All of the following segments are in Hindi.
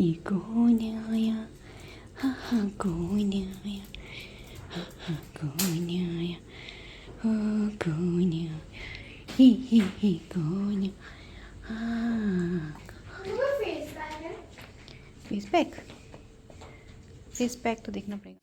ये कौन आया, हा हा कौन आया, हा हा कौन आया, ओ कौन आया, ही कौन आया। फेस पैक तो देखना पड़ेगा।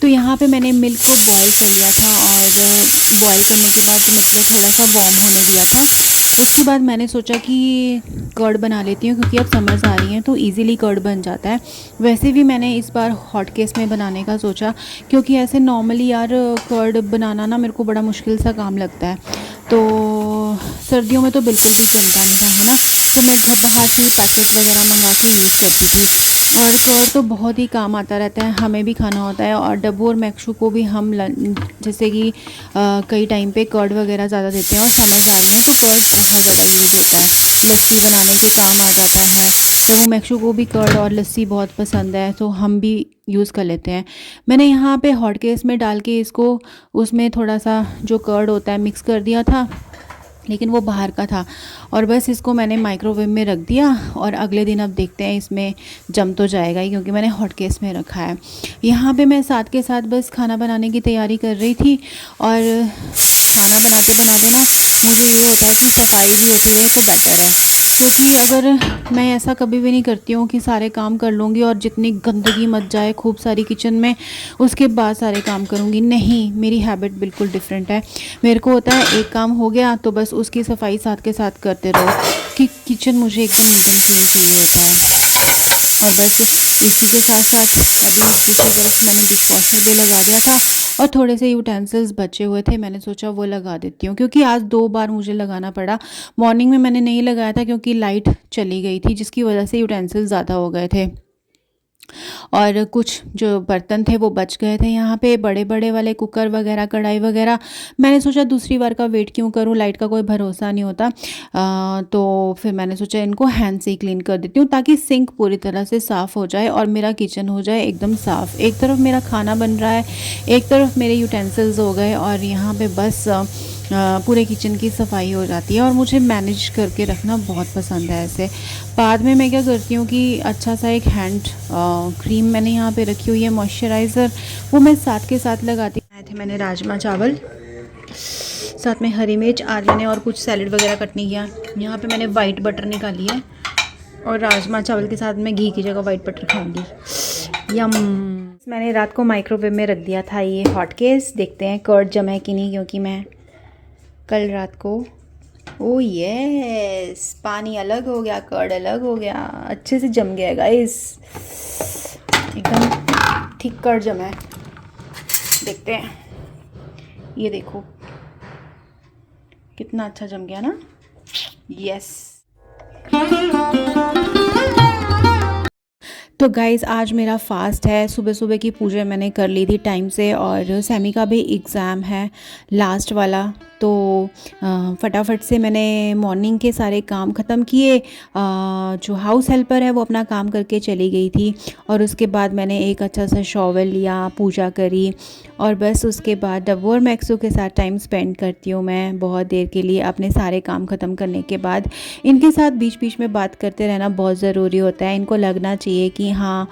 तो यहाँ पे मैंने मिल्क को बॉईल कर लिया था और बॉईल करने के बाद मिल्क को थोड़ा सा वार्म होने दिया था। उसके बाद मैंने सोचा कि कर्ड बना लेती हूँ क्योंकि अब समर्स आ रही हैं तो इजीली कर्ड बन जाता है। वैसे भी मैंने इस बार हॉट केस में बनाने का सोचा क्योंकि ऐसे नॉर्मली यार कर्ड बनाना ना मेरे को बड़ा मुश्किल सा काम लगता है, तो सर्दियों में तो बिल्कुल भी बनता नहीं है ना, तो मैं बाहर से पैकेट वगैरह मंगा के यूज़ करती थी। और कर्ड तो बहुत ही काम आता रहता है, हमें भी खाना होता है और डब्बू और मैक्शू को भी हम जैसे कि कई टाइम पे कर्ड वगैरह ज़्यादा देते हैं और समर्स आ रही हैं तो कर्ड बहुत ज़्यादा यूज़ होता है, लस्सी बनाने के काम आ जाता है। डब्बू मैक्शू को भी कर्ड और लस्सी बहुत पसंद है तो हम भी यूज़ कर लेते हैं। मैंने यहाँ पे हॉट केस में डाल के इसको उसमें थोड़ा सा जो कर्ड होता है मिक्स कर दिया था, लेकिन वो बाहर का था और बस इसको मैंने माइक्रोवेव में रख दिया और अगले दिन अब देखते हैं इसमें जम तो जाएगा ही क्योंकि मैंने हॉट केस में रखा है। यहाँ पे मैं साथ के साथ बस खाना बनाने की तैयारी कर रही थी और खाना बनाते बनाते ना मुझे ये होता है कि सफाई भी होती रहे तो बेटर है, क्योंकि अगर मैं ऐसा कभी भी नहीं करती हूँ कि सारे काम कर लूँगी और जितनी गंदगी मच जाए खूब सारी किचन में उसके बाद सारे काम करूँगी, नहीं, मेरी हैबिट बिल्कुल डिफरेंट है। मेरे को होता है एक काम हो गया तो बस उसकी सफाई साथ के साथ करते रहो कि किचन मुझे एकदम नीट एंड क्लीन चाहिए होता है। और बस इसी के साथ साथ अभी दूसरी तरफ मैंने डिश वॉशर भी लगा दिया था और थोड़े से यूटेंसिल्स बचे हुए थे, मैंने सोचा वो लगा देती हूँ क्योंकि आज 2 बार मुझे लगाना पड़ा। मॉर्निंग में मैंने नहीं लगाया था क्योंकि लाइट चली गई थी जिसकी वजह से यूटेंसिल्स ज़्यादा हो गए थे। और कुछ जो बर्तन थे वो बच गए थे यहाँ पे, बड़े बड़े वाले कुकर वगैरह, कढ़ाई वगैरह। मैंने सोचा दूसरी बार का वेट क्यों करूँ, लाइट का कोई भरोसा नहीं होता। तो फिर मैंने सोचा इनको हैंड से ही क्लीन कर देती हूँ ताकि सिंक पूरी तरह से साफ़ हो जाए और मेरा किचन हो जाए एकदम साफ़। एक तरफ मेरा खाना बन रहा है, एक तरफ मेरे यूटेंसिल्स हो गए और यहाँ पे बस पूरे किचन की सफाई हो जाती है। और मुझे मैनेज करके रखना बहुत पसंद है ऐसे। बाद में मैं क्या करती हूँ कि अच्छा सा एक हैंड क्रीम मैंने यहाँ पे रखी हुई है, मॉइस्चराइज़र, वो मैं साथ के साथ लगाती हूँ। आए थे मैंने राजमा चावल, साथ में हरी मिर्च। आज मैंने और कुछ सैलेड वगैरह कट नहीं किया। यहाँ पे मैंने वाइट बटर निकाली है और राजमा चावल के साथ मैं घी की जगह वाइट बटर खाऊंगी। यम। मैंने रात को माइक्रोवेव में रख दिया था ये हॉट केस। देखते हैं कर्ड जमा है कि नहीं, क्योंकि मैं कल रात को, ओ यस, पानी अलग हो गया, कर्ड अलग हो गया, अच्छे से जम गया गाइस, एकदम ठीक कर्ड जमा है। देखते हैं, ये देखो कितना अच्छा जम गया ना। यस। तो गाइज़ आज मेरा फ़ास्ट है। सुबह सुबह की पूजा मैंने कर ली थी टाइम से और सैमी का भी एग्ज़ाम है लास्ट वाला, तो फटाफट से मैंने मॉर्निंग के सारे काम ख़त्म किए। जो हाउस हेल्पर है वो अपना काम करके चली गई थी और उसके बाद मैंने एक अच्छा सा शॉवर लिया, पूजा करी और बस उसके बाद डब्बू और मैक्सू के साथ टाइम स्पेंड करती हूँ मैं बहुत देर के लिए। अपने सारे काम ख़त्म करने के बाद इनके साथ बीच बीच में बात करते रहना बहुत ज़रूरी होता है। इनको लगना चाहिए कि हाँ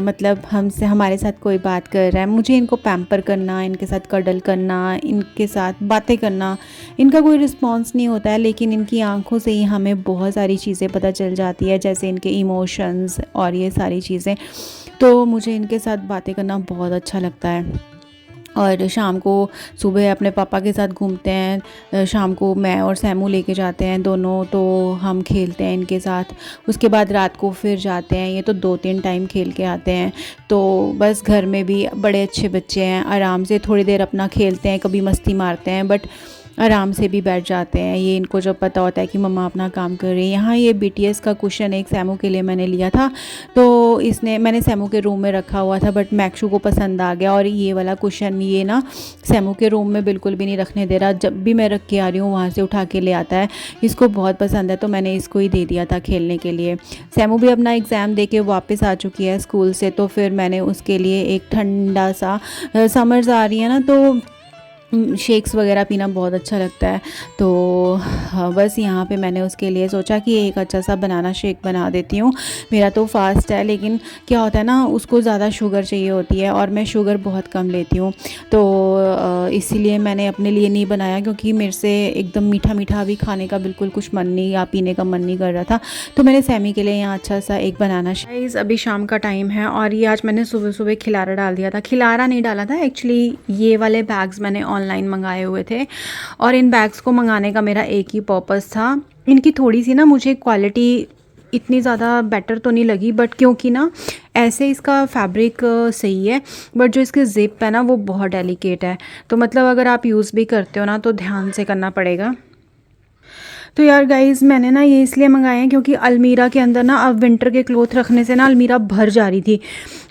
मतलब हमसे, हमारे साथ कोई बात कर रहा है। मुझे इनको पैम्पर करना, इनके साथ कडल करना, इनके साथ बातें करना, इनका कोई रिस्पॉन्स नहीं होता है, लेकिन इनकी आंखों से ही हमें बहुत सारी चीज़ें पता चल जाती है, जैसे इनके इमोशंस और ये सारी चीज़ें। तो मुझे इनके साथ बातें करना बहुत अच्छा लगता है। और शाम को सुबह अपने पापा के साथ घूमते हैं, शाम को मैं और सैमू लेके जाते हैं दोनों, तो हम खेलते हैं इनके साथ। उसके बाद रात को फिर जाते हैं, ये तो 2-3 टाइम खेल के आते हैं। तो बस घर में भी बड़े अच्छे बच्चे हैं, आराम से थोड़ी देर अपना खेलते हैं, कभी मस्ती मारते हैं, बट आराम से भी बैठ जाते हैं। ये इनको जब पता होता है कि मम्मा अपना काम कर रही है। यहाँ ये BTS का कुशन एक सैमू के लिए मैंने लिया था, तो मैंने सैमू के रूम में रखा हुआ था, बट मैक्शू को पसंद आ गया और ये वाला कुशन ये ना सैमू के रूम में बिल्कुल भी नहीं रखने दे रहा। जब भी मैं रख के आ रही हूँ वहाँ से उठा के ले आता है। इसको बहुत पसंद है, तो मैंने इसको ही दे दिया था खेलने के लिए। सैमू भी अपना एग्ज़ाम दे के वापस आ चुकी है स्कूल से, तो फिर मैंने उसके लिए एक ठंडा सा, समर्स आ रही है ना, तो शेक्स वगैरह पीना बहुत अच्छा लगता है। तो बस यहाँ पे मैंने उसके लिए सोचा कि एक अच्छा सा बनाना शेक बना देती हूँ। मेरा तो फास्ट है, लेकिन क्या होता है ना, उसको ज़्यादा शुगर चाहिए होती है और मैं शुगर बहुत कम लेती हूँ, तो इसीलिए मैंने अपने लिए नहीं बनाया, क्योंकि मेरे से एकदम मीठा मीठा अभी खाने का बिल्कुल कुछ मन नहीं या पीने का मन नहीं कर रहा था। तो मैंने सैमी के लिए यहाँ अच्छा सा एक बनाना शेक। अभी शाम का टाइम है और ये आज मैंने सुबह सुबह खिलारा डाल दिया था। खिलारा नहीं डाला था एक्चुअली, ये वाले बैग्स मैंने ऑनलाइन मंगाए हुए थे और इन बैग्स को मंगाने का मेरा एक ही पर्पस था। इनकी थोड़ी सी ना मुझे क्वालिटी इतनी ज़्यादा बेटर तो नहीं लगी, बट क्योंकि ना ऐसे इसका फैब्रिक सही है, बट जो इसके ज़िप है ना वो बहुत डेलिकेट है। तो मतलब अगर आप यूज़ भी करते हो ना तो ध्यान से करना पड़ेगा। तो यार गाइज़ मैंने ना ये इसलिए मंगाए हैं क्योंकि अलमीरा के अंदर ना अब विंटर के क्लोथ रखने से ना अलमीरा भर जा रही थी।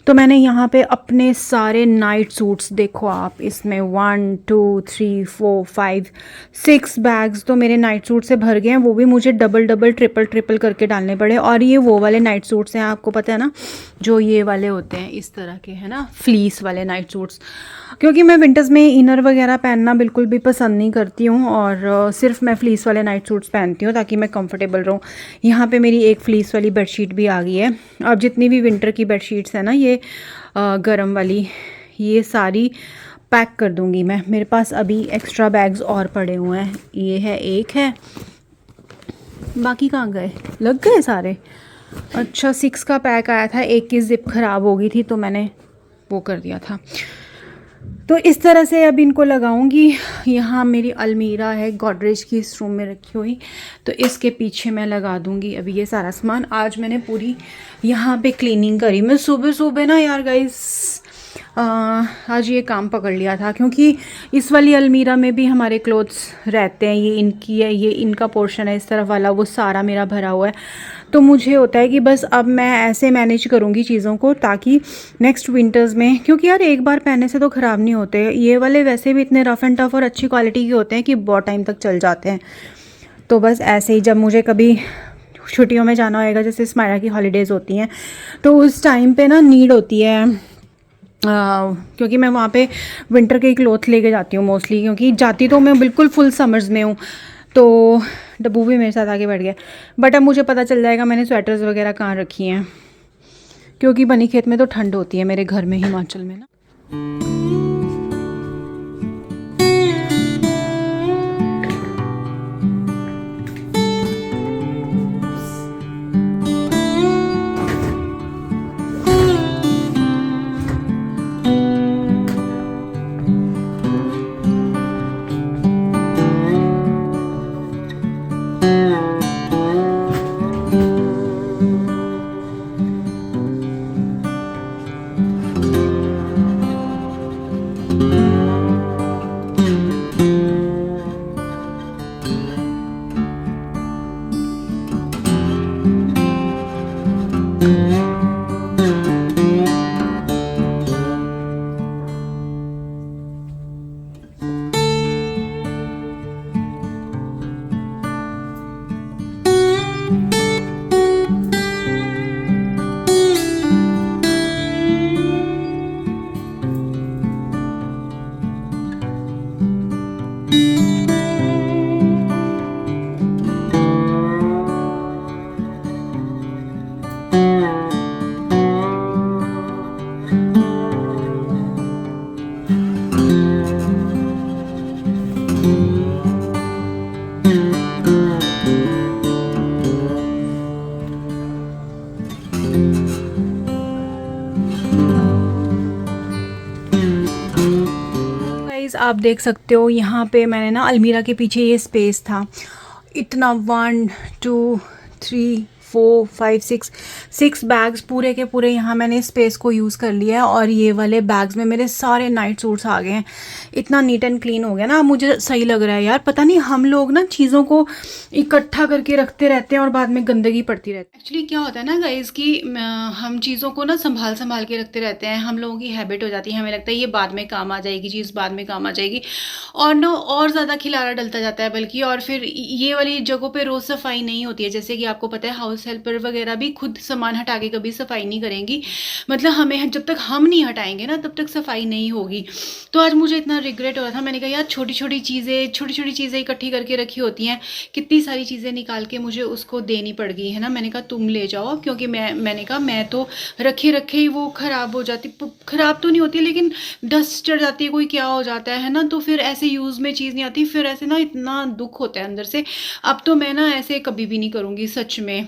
तो मैंने यहाँ पे अपने सारे नाइट सूट्स, देखो आप, इसमें 1 2 3 4 5 6 बैग्स तो मेरे नाइट सूट से भर गए हैं। वो भी मुझे डबल डबल ट्रिपल करके डालने पड़े। और ये वो वाले नाइट सूट्स हैं, आपको पता है ना, जो ये वाले होते हैं इस तरह के, है ना, फ्लीस वाले नाइट सूट्स। क्योंकि मैं विंटर्स में इनर वगैरह पहनना बिल्कुल भी पसंद नहीं करती हूँ और सिर्फ मैं फ्लीस वाले नाइट सूट्स पहनती हूँ ताकि मैं कंफर्टेबल रहूँ। यहाँ पे मेरी एक फ्लीस वाली बेडशीट भी आ गई है। अब जितनी भी विंटर की बेडशीट्स हैं ना, ये गरम वाली, ये सारी पैक कर दूँगी मैं। मेरे पास अभी एक्स्ट्रा बैग्स और पड़े हुए हैं, ये है, एक है, बाकी कहाँ गए, लग गए सारे। अच्छा 6 का पैक आया था, एक की ज़िप ख़राब हो गई थी तो मैंने वो कर दिया था। तो इस तरह से अब इनको लगाऊंगी। यहाँ मेरी अलमीरा है गॉडरेज की, इस रूम में रखी हुई, तो इसके पीछे मैं लगा दूंगी अभी ये सारा सामान। आज मैंने पूरी यहाँ पे क्लीनिंग करी। मैं सुबह सुबह ना यार गाइस आज ये काम पकड़ लिया था, क्योंकि इस वाली अलमीरा में भी हमारे क्लोथ्स रहते हैं। ये इनकी है, ये इनका पोर्शन है, इस तरफ वाला वो सारा मेरा भरा हुआ है। तो मुझे होता है कि बस अब मैं ऐसे मैनेज करूँगी चीज़ों को, ताकि नेक्स्ट विंटर्स में, क्योंकि यार एक बार पहनने से तो ख़राब नहीं होते ये वाले, वैसे भी इतने रफ़ एंड टफ़ और अच्छी क्वालिटी के होते हैं कि बहुत टाइम तक चल जाते हैं। तो बस ऐसे ही जब मुझे कभी छुट्टियों में जाना होएगा, जैसे स्माइरा की हॉलीडेज़ होती हैं, तो उस टाइम पे ना नीड होती है, क्योंकि मैं वहाँ पे विंटर के ही क्लोथ लेके जाती हूँ मोस्टली, क्योंकि जाती तो मैं बिल्कुल फुल समर्स में हूँ। तो डब्बू भी मेरे साथ आके बैठ गया, बट अब मुझे पता चल जाएगा मैंने स्वेटर्स वगैरह कहाँ रखी हैं, क्योंकि बनी खेत में तो ठंड होती है मेरे घर में हिमाचल में ना। आप देख सकते हो यहाँ पे मैंने ना अलमीरा के पीछे ये स्पेस था, इतना 1 2 3 4 5 6 बैग्स पूरे के पूरे यहाँ मैंने स्पेस को यूज़ कर लिया है। और ये वाले बैग्स में मेरे सारे नाइट सूट्स आ गए हैं, इतना नीट एंड क्लीन हो गया ना, मुझे सही लग रहा है यार। पता नहीं हम लोग ना चीज़ों को इकट्ठा करके रखते रहते हैं और बाद में गंदगी पड़ती रहती है। एक्चुअली क्या होता है ना गाइस कि हम चीज़ों को ना संभाल संभाल के रखते रहते हैं, हम लोगों की हैबिट हो जाती है, हमें लगता है ये बाद में काम आ जाएगी, चीज़ बाद में काम आ जाएगी, और ना और ज़्यादा खिलारा डलता जाता है बल्कि। और फिर ये वाली जगहों पे रोज़ सफाई नहीं होती है, जैसे कि आपको पता है हाउस हेल्पर वगैरह भी खुद सामान हटा के कभी सफाई नहीं करेंगी, मतलब हमें जब तक हम नहीं हटाएंगे ना तब तक सफाई नहीं होगी। तो आज मुझे इतना रिग्रेट हो रहा था, मैंने कहा यार छोटी छोटी चीज़ें इकट्ठी करके रखी होती हैं, कितनी सारी चीज़ें निकाल के मुझे उसको देनी पड़ गई है ना। मैंने कहा तुम ले जाओ, क्योंकि मैंने कहा मैं तो रखे रखे ही वो ख़राब हो जाती, ख़राब तो नहीं होती लेकिन डस्ट चढ़ जाती है, कोई क्या हो जाता है ना, तो फिर ऐसे यूज़ में चीज़ नहीं आती, फिर ऐसे ना इतना दुख होता है अंदर से। अब तो मैं ना ऐसे कभी भी नहीं करूँगी सच में।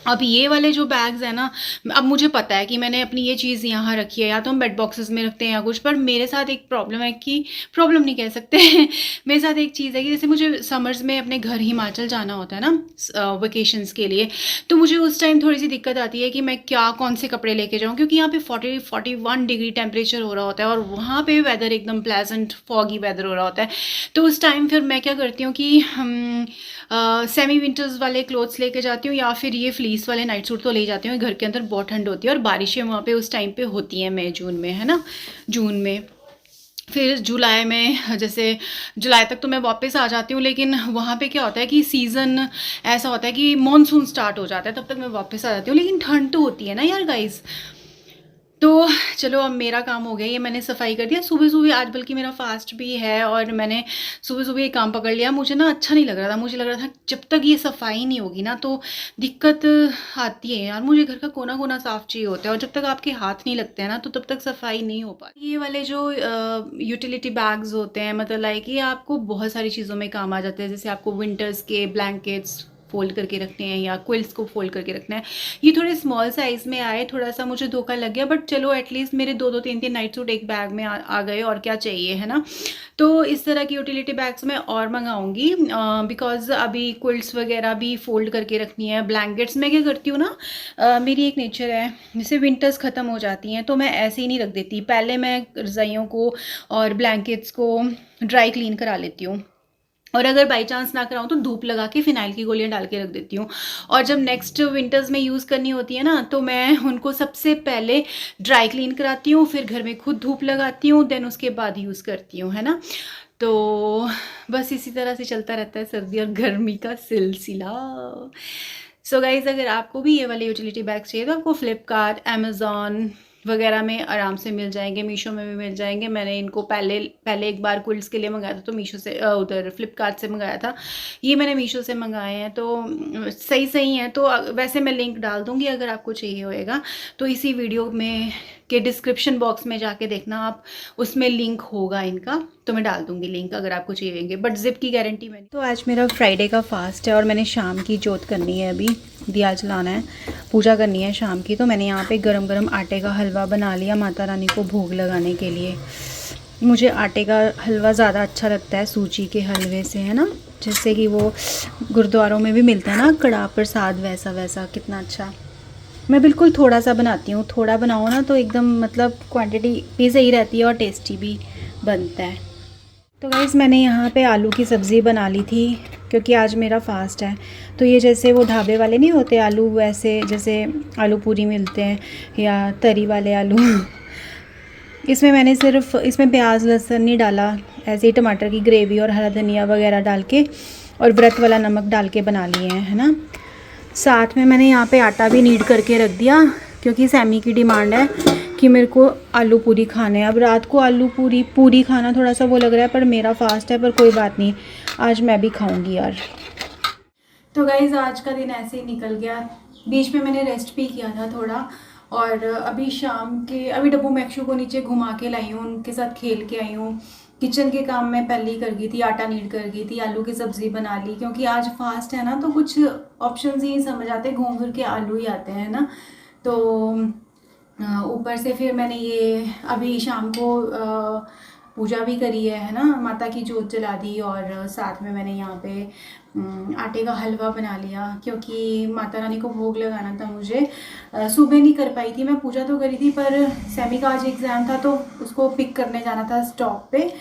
अब ये वाले जो बैग्स हैं ना, अब मुझे पता है कि मैंने अपनी ये चीज़ यहाँ रखी है, या तो हम बेड बॉक्सेस में रखते हैं या कुछ, पर मेरे साथ एक प्रॉब्लम है कि प्रॉब्लम नहीं कह सकते मेरे साथ एक चीज़ है कि जैसे मुझे समर्स में अपने घर हिमाचल जाना होता है ना वेकेशंस के लिए, तो मुझे उस टाइम थोड़ी सी दिक्कत आती है कि मैं कौन से कपड़े लेके जाऊँ, क्योंकि यहाँ पे 41 डिग्री टेम्परेचर हो रहा होता है और वहाँ पे वेदर एकदम प्लेजेंट फॉगी वेदर हो रहा होता है। तो उस टाइम फिर मैं क्या करती हूँ कि सेमी विंटर्स वाले क्लोथ्स लेके जाती हूँ, या फिर ये फ्लीस वाले नाइट सूट तो ले जाती हूँ। घर के अंदर बहुत ठंड होती है और बारिशें वहाँ पे उस टाइम पे होती हैं, मई जून में, है ना, जून में। फिर जुलाई में, जैसे जुलाई तक तो मैं वापस आ जाती हूँ, लेकिन वहाँ पे क्या होता है कि सीज़न ऐसा होता है कि मॉनसून स्टार्ट हो जाता है, तब तक मैं वापस आ जाती हूँ, लेकिन ठंड तो होती है ना यार गाइस। तो चलो अब मेरा काम हो गया, ये मैंने सफाई कर दिया सुबह सुबह। आज बल्कि मेरा फास्ट भी है और मैंने सुबह सुबह ये काम पकड़ लिया। मुझे ना अच्छा नहीं लग रहा था, मुझे लग रहा था जब तक ये सफाई नहीं होगी ना तो दिक्कत आती है यार। मुझे घर का कोना कोना साफ चाहिए होता है, और जब तक आपके हाथ नहीं लगते हैं ना तो तब तक सफाई नहीं हो पाती। ये वाले जो यूटिलिटी बैग्स होते हैं, मतलब लाइक ये आपको बहुत सारी चीज़ों में काम आ जाते हैं, जैसे आपको विंटर्स के ब्लैंकेट्स फोल्ड करके रखने हैं या क्विल्ट्स को फोल्ड करके रखना है। ये थोड़े स्मॉल साइज़ में आए, थोड़ा सा मुझे धोखा लग गया, बट चलो एटलीस्ट मेरे 2-2 3-3 नाइट सूट एक बैग में आ गए, और क्या चाहिए, है ना। तो इस तरह की यूटिलिटी बैग्स मैं और मंगाऊंगी, बिकॉज अभी क्विल्ट्स वगैरह भी फोल्ड करके रखनी है। ब्लैंकेट्स मैं क्या करती हूँ ना, मेरी एक नेचर है, जैसे विंटर्स ख़त्म हो जाती हैं तो मैं ऐसे ही नहीं रख देती, पहले मैं रज़ाइयों को और ब्लैंकेट्स को ड्राई क्लीन करा लेती हूँ, और अगर बाई चांस ना कराऊँ तो धूप लगा के फिनाइल की गोलियां डाल के रख देती हूँ। और जब नेक्स्ट विंटर्स में यूज़ करनी होती है ना, तो मैं उनको सबसे पहले ड्राई क्लीन कराती हूँ, फिर घर में खुद धूप लगाती हूँ, देन उसके बाद यूज़ करती हूँ, है ना। तो बस इसी तरह से चलता रहता है सर्दी और गर्मी का सिलसिला। सो गाइज, अगर आपको भी ये वाले यूटिलिटी बैग्स चाहिए तो आपको फ्लिपकार्ट, अमेज़ॉन वगैरह में आराम से मिल जाएंगे, मीशो में भी मिल जाएंगे। मैंने इनको पहले एक बार क्विल्ट्स के लिए मंगाया था तो मीशो से उधर फ्लिपकार्ट से मंगाया था। ये मैंने मीशो से मंगाए हैं, तो सही हैं। तो वैसे मैं लिंक डाल दूँगी अगर आपको चाहिए होएगा तो इसी वीडियो में के डिस्क्रिप्शन बॉक्स में जाके देखना आप, उसमें लिंक होगा इनका, तो मैं डाल दूँगी लिंक अगर आपको चाहिए। बट जिप की गारंटी मैंने। तो आज मेरा फ्राइडे का फास्ट है और मैंने शाम की जोत करनी है, अभी दिया जलाना है, पूजा करनी है शाम की। तो मैंने यहाँ पे गरम गरम आटे का हलवा बना लिया माता रानी को भोग लगाने के लिए। मुझे आटे का हलवा ज़्यादा अच्छा लगता है सूजी के हलवे से, है ना, जैसे कि वो गुरुद्वारों में भी मिलता है ना कड़ाह प्रसाद, वैसा कितना अच्छा। मैं बिल्कुल थोड़ा सा बनाती हूँ, थोड़ा बनाओ ना तो एकदम मतलब क्वांटिटी भी सही रहती है और टेस्टी भी बनता है। तो गाइस, मैंने यहाँ पे आलू की सब्ज़ी बना ली थी क्योंकि आज मेरा फास्ट है। तो ये जैसे वो ढाबे वाले नहीं होते आलू, वैसे जैसे आलू पूरी मिलते हैं या तरी वाले आलू इसमें मैंने सिर्फ इसमें प्याज लहसुन नहीं डाला, ऐसे ही टमाटर की ग्रेवी और हरा धनिया वगैरह डाल के और व्रत वाला नमक डाल के बना लिए हैं, है ना। साथ में मैंने यहाँ पे आटा भी नीड करके रख दिया क्योंकि सैमी की डिमांड है कि मेरे को आलू पूरी खाने हैं। अब रात को आलू पूरी खाना थोड़ा सा वो लग रहा है, पर मेरा फास्ट है, पर कोई बात नहीं, आज मैं भी खाऊंगी यार। तो गाइज़, आज का दिन ऐसे ही निकल गया। बीच में मैंने रेस्ट भी किया था थोड़ा, और अभी डब्बू मैक्शू को नीचे घुमा के लाई हूँ, उनके साथ खेल के आई हूँ। किचन के काम मैं पहले ही कर गई थी, आटा नीड कर गई थी, आलू की सब्ज़ी बना ली क्योंकि आज फास्ट है ना, तो कुछ ऑप्शंस ही नहीं समझ आते, घूम फिर के आलू ही आते हैं ना। तो ऊपर से फिर मैंने ये अभी शाम को पूजा भी करी है ना, माता की जोत जला दी, और साथ में मैंने यहाँ पे आटे का हलवा बना लिया क्योंकि माता रानी को भोग लगाना था मुझे। सुबह नहीं कर पाई थी मैं, पूजा तो करी थी पर सैमी का आज एग्ज़ाम था तो उसको पिक करने जाना था स्टॉप पे,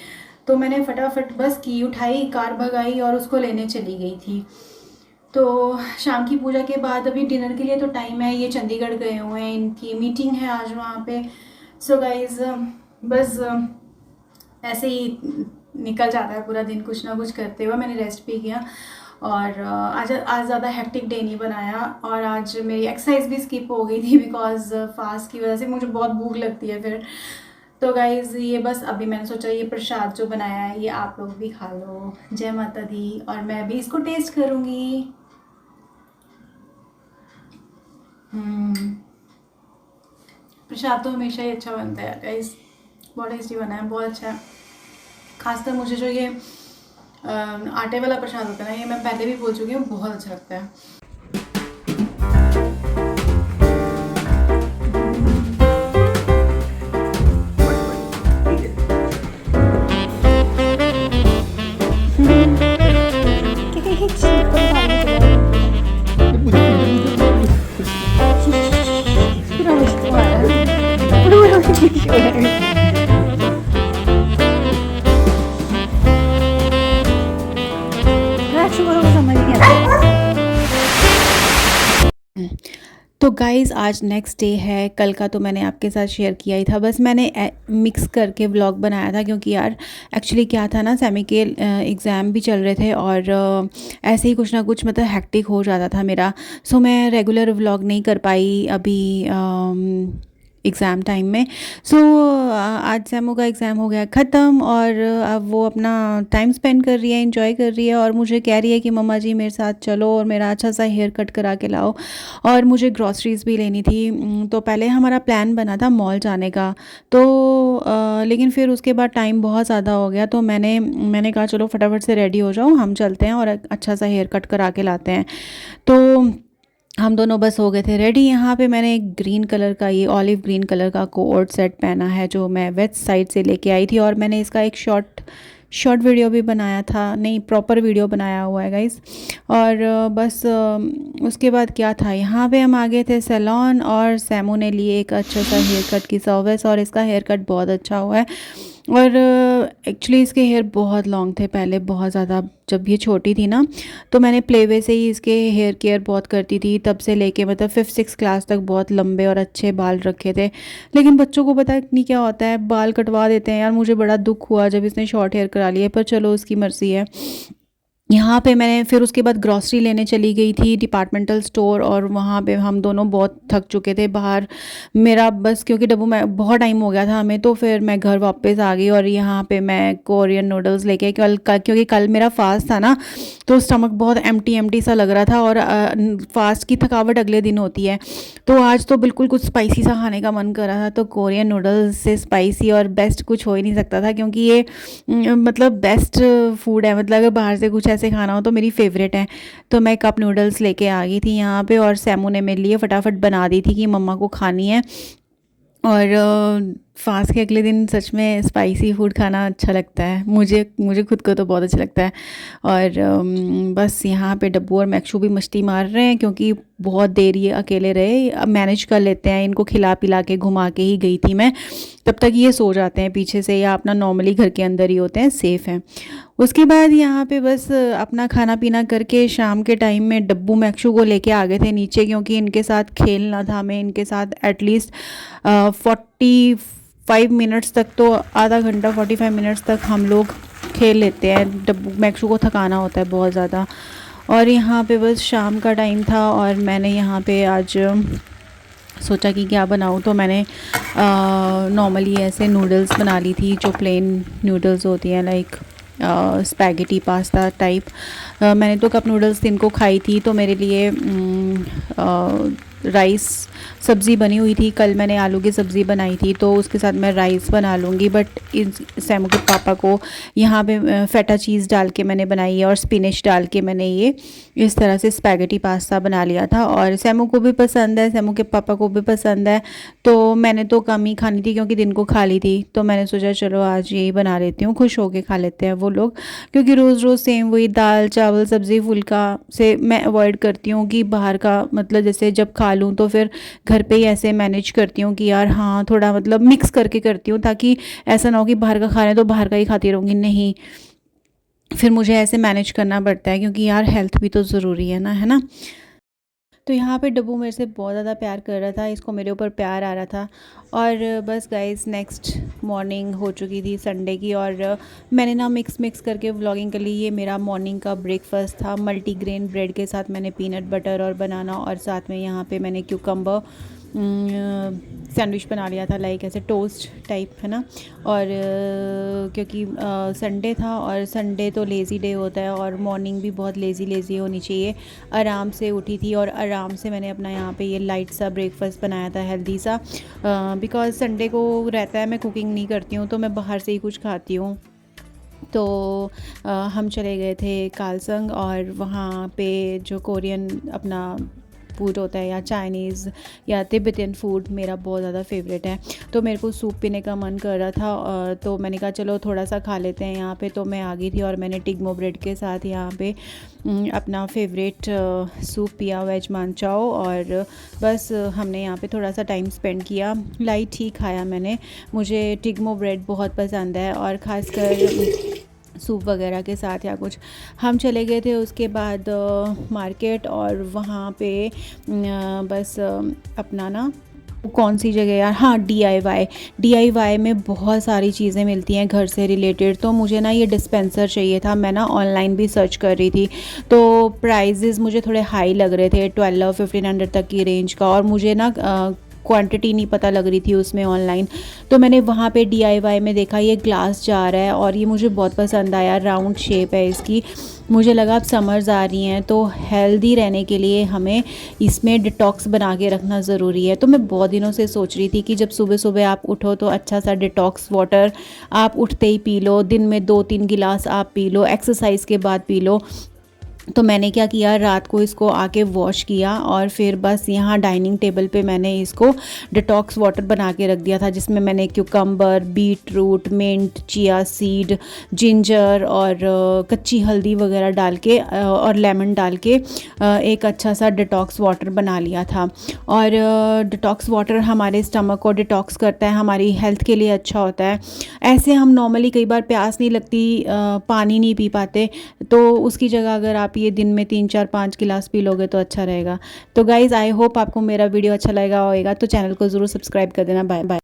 तो मैंने फटाफट बस की उठाई, कार भगाई और उसको लेने चली गई थी। तो शाम की पूजा के बाद अभी डिनर के लिए तो टाइम है, ये चंडीगढ़ गए हुए हैं, इनकी मीटिंग है आज वहाँ पे। सो गाइज़, बस ऐसे ही निकल जाता है पूरा दिन कुछ ना कुछ करते हुए। मैंने रेस्ट भी किया और आज ज़्यादा हेक्टिक डे नहीं बनाया, और आज मेरी एक्सरसाइज भी स्किप हो गई थी बिकॉज फास्ट की वजह से मुझे बहुत भूख लगती है फिर। तो गाइज़, ये बस अभी मैंने सोचा ये प्रसाद जो बनाया है ये आप लोग भी खा लो, जय माता दी, और मैं भी इसको टेस्ट करूँगी। प्रसाद तो हमेशा ही अच्छा बनता है गाइस, बहुत टेस्टी बना है, बहुत अच्छा है। खासकर मुझे जो ये आटे वाला प्रसाद होता है ना, ये मैं पहले भी बोल चुकी हूँ, बहुत अच्छा लगता है। तो गाइज़, आज नेक्स्ट डे है, कल का तो मैंने आपके साथ शेयर किया ही था, बस मैंने मिक्स करके व्लॉग बनाया था क्योंकि यार एक्चुअली क्या था ना, सैमी के एग्ज़ाम भी चल रहे थे और ऐसे ही कुछ ना कुछ मतलब हेक्टिक हो जाता था मेरा। सो मैं रेगुलर व्लॉग नहीं कर पाई अभी एग्ज़ाम टाइम में। सो आज सैमू का एग्ज़ाम हो गया ख़त्म और अब वो अपना टाइम स्पेंड कर रही है, एंजॉय कर रही है और मुझे कह रही है कि मम्मा जी मेरे साथ चलो और मेरा अच्छा सा हेयर कट करा के लाओ। और मुझे ग्रॉसरीज़ भी लेनी थी। तो पहले हमारा प्लान बना था मॉल जाने का, तो लेकिन फिर उसके बाद टाइम बहुत ज़्यादा हो गया, तो मैंने कहा चलो फटाफट से रेडी हो जाओ, हम चलते हैं और अच्छा सा हेयर कट करा के लाते हैं। तो हम दोनों बस हो गए थे रेडी। यहाँ पे मैंने एक ग्रीन कलर का, ये ऑलिव ग्रीन कलर का कोट सेट पहना है जो मैं वेस्ट साइड से लेके आई थी, और मैंने इसका एक शॉर्ट वीडियो भी बनाया था, नहीं प्रॉपर वीडियो बनाया हुआ है गाइस। और बस उसके बाद क्या था, यहाँ पे हम आ गए थे सैलून और सैमू ने लिए एक अच्छा सा हेयर कट की सर्विस, और इसका हेयर कट बहुत अच्छा हुआ है। और एक्चुअली इसके हेयर बहुत लॉन्ग थे पहले, बहुत ज़्यादा। जब ये छोटी थी ना, तो मैंने प्लेवे से ही इसके हेयर केयर बहुत करती थी, तब से लेके मतलब 5th-6th क्लास तक बहुत लंबे और अच्छे बाल रखे थे। लेकिन बच्चों को पता नहीं क्या होता है, बाल कटवा देते हैं यार। मुझे बड़ा दुख हुआ जब इसने शॉर्ट हेयर करा लिए, पर चलो उसकी मर्ज़ी है। यहाँ पे मैंने फिर उसके बाद ग्रॉसरी लेने चली गई थी डिपार्टमेंटल स्टोर, और वहाँ पे हम दोनों बहुत थक चुके थे बाहर। मेरा बस क्योंकि डब्बू में बहुत टाइम हो गया था हमें, तो फिर मैं घर वापस आ गई और यहाँ पे मैं कोरियन नूडल्स लेके, क्योंकि कल मेरा फास्ट था ना, तो स्टमक बहुत एम्प्टी सा लग रहा था, और फास्ट की थकावट अगले दिन होती है। तो आज तो बिल्कुल कुछ स्पाइसी सा खाने का मन कर रहा था, तो कोरियन नूडल्स से स्पाइसी और बेस्ट कुछ हो ही नहीं सकता था, क्योंकि ये मतलब बेस्ट फूड है। मतलब अगर बाहर से कुछ ऐसे खाना हो तो मेरी फेवरेट है। तो मैं कप नूडल्स लेके आ गई थी यहाँ पे, और सैमू ने मेरे लिए फटाफट बना दी थी कि मम्मा को खानी है। और फास्ट के अगले दिन सच में स्पाइसी फूड खाना अच्छा लगता है, मुझे खुद को तो बहुत अच्छा लगता है। और बस यहाँ पे डब्बू और मैक्शू भी मस्ती मार रहे हैं, क्योंकि बहुत देर ये अकेले रहे। अब मैनेज कर लेते हैं, इनको खिला पिला के घुमा के ही गई थी मैं, तब तक ये सो जाते हैं पीछे से, या अपना नॉर्मली घर के अंदर ही होते हैं, सेफ़ हैं। उसके बाद यहाँ पे बस अपना खाना पीना करके शाम के टाइम में डब्बू मैक्शू को लेके आ गए थे नीचे, क्योंकि इनके साथ खेलना था हमें। इनके साथ एटलीस्ट 45 मिनट्स तक, तो आधा घंटा 45 मिनट्स तक हम लोग खेल लेते हैं। डब्बू मैक्शू को थकाना होता है बहुत ज़्यादा। और यहाँ पे बस शाम का टाइम था, और मैंने यहाँ पे आज सोचा कि क्या बनाऊँ, तो मैंने नॉर्मली ऐसे नूडल्स बना ली थी, जो प्लेन नूडल्स होती हैं, लाइक स्पैगेटी पास्ता टाइप। मैंने तो कप नूडल्स दिन को खाई थी, तो मेरे लिए राइस सब्ज़ी बनी हुई थी। कल मैंने आलू की सब्ज़ी बनाई थी, तो उसके साथ मैं राइस बना लूँगी। बट इस सैमू के पापा को यहाँ पे फेटा चीज़ डाल के मैंने बनाई है, और स्पिनच डाल के मैंने ये इस तरह से स्पैगेटी पास्ता बना लिया था। और सैमू को भी पसंद है, सैमू के पापा को भी पसंद है। तो मैंने तो कम ही खानी थी, क्योंकि दिन को खा ली थी, तो मैंने सोचा चलो आज यही बना लेती हूँ, खुश होके खा लेते हैं वो लोग। क्योंकि रोज़ रोज़ सेम वही दाल चावल सब्ज़ी फुल्का से मैं अवॉइड करती हूँ कि बाहर का, मतलब जैसे जब खा लूँ तो फिर घर पे ही ऐसे मैनेज करती हूँ कि यार हाँ थोड़ा मतलब मिक्स करके करती हूँ, ताकि ऐसा ना हो कि बाहर का खा रहे तो बाहर का ही खाती रहूँगी, नहीं। फिर मुझे ऐसे मैनेज करना पड़ता है, क्योंकि यार हेल्थ भी तो ज़रूरी है ना। तो यहाँ पे डब्बू मेरे से बहुत ज़्यादा प्यार कर रहा था, इसको मेरे ऊपर प्यार आ रहा था। और बस गाइस नेक्स्ट मॉर्निंग हो चुकी थी संडे की, और मैंने ना मिक्स करके व्लॉगिंग कर ली। ये मेरा मॉर्निंग का ब्रेकफास्ट था, मल्टीग्रेन ब्रेड के साथ मैंने पीनट बटर और बनाना, और साथ में यहाँ पे मैंने क्यूकम्बर सैंडविच बना लिया था, लाइक ऐसे टोस्ट टाइप, है ना। और क्योंकि संडे था, और संडे तो लेज़ी डे होता है, और मॉर्निंग भी बहुत लेज़ी होनी चाहिए। आराम से उठी थी, और आराम से मैंने अपना यहाँ पे ये लाइट सा ब्रेकफास्ट बनाया था, हेल्दी सा। बिकॉज़ संडे को रहता है मैं कुकिंग नहीं करती हूँ, तो मैं बाहर से ही कुछ खाती हूँ। तो हम चले गए थे कालसंग, और वहाँ पे जो कोरियन अपना फूड होता है, या चाइनीज़ या तिब्बतियन फूड मेरा बहुत ज़्यादा फेवरेट है। तो मेरे को सूप पीने का मन कर रहा था, तो मैंने कहा चलो थोड़ा सा खा लेते हैं यहाँ पे। तो मैं आ गई थी, और मैंने टिग्मो ब्रेड के साथ यहाँ पे अपना फेवरेट सूप पिया, वेज मानचाओ। और बस हमने यहाँ पे थोड़ा सा टाइम स्पेंड किया, लाइट ही खाया मैंने। मुझे टिग्मो ब्रेड बहुत पसंद है, और ख़ासकर सूप वगैरह के साथ या कुछ। हम चले गए थे उसके बाद मार्केट, और वहाँ पे बस अपना ना, कौन सी जगह यार, हाँ DIY में बहुत सारी चीज़ें मिलती हैं घर से रिलेटेड। तो मुझे ना ये डिस्पेंसर चाहिए था। मैं ना ऑनलाइन भी सर्च कर रही थी, तो प्राइजेज़ मुझे थोड़े हाई लग रहे थे, 1200-1500 तक की रेंज का। और मुझे ना क्वांटिटी नहीं पता लग रही थी उसमें ऑनलाइन। तो मैंने वहाँ पे DIY में देखा ये ग्लास जार है और ये मुझे बहुत पसंद आया, राउंड शेप है इसकी। मुझे लगा अब समर्स आ रही हैं तो हेल्दी रहने के लिए हमें इसमें डिटॉक्स बना के रखना ज़रूरी है। तो मैं बहुत दिनों से सोच रही थी कि जब सुबह सुबह आप उठो तो अच्छा सा डिटॉक्स वाटर आप उठते ही पी लो, दिन में 2-3 गिलास आप पी लो, एक्सरसाइज के बाद पी लो। तो मैंने क्या किया, रात को इसको आके वॉश किया और फिर बस यहाँ डाइनिंग टेबल पे मैंने इसको डिटॉक्स वाटर बना के रख दिया था, जिसमें मैंने cucumber, beet root, mint, chia seed, ginger और कच्ची हल्दी वगैरह डाल के और लेमन डाल के एक अच्छा सा डिटॉक्स वाटर बना लिया था। और डिटॉक्स वाटर हमारे स्टमक को डिटॉक्स करता है, हमारी हेल्थ के लिए अच्छा होता है। ऐसे हम नॉर्मली कई बार प्यास नहीं लगती, पानी नहीं पी पाते, तो उसकी जगह अगर आप ये दिन में 3-4-5 गिलास पी लोगे तो अच्छा रहेगा। तो गाइज़ आई होप आपको मेरा वीडियो अच्छा लगा होगा, तो चैनल को ज़रूर सब्सक्राइब कर देना। Bye bye.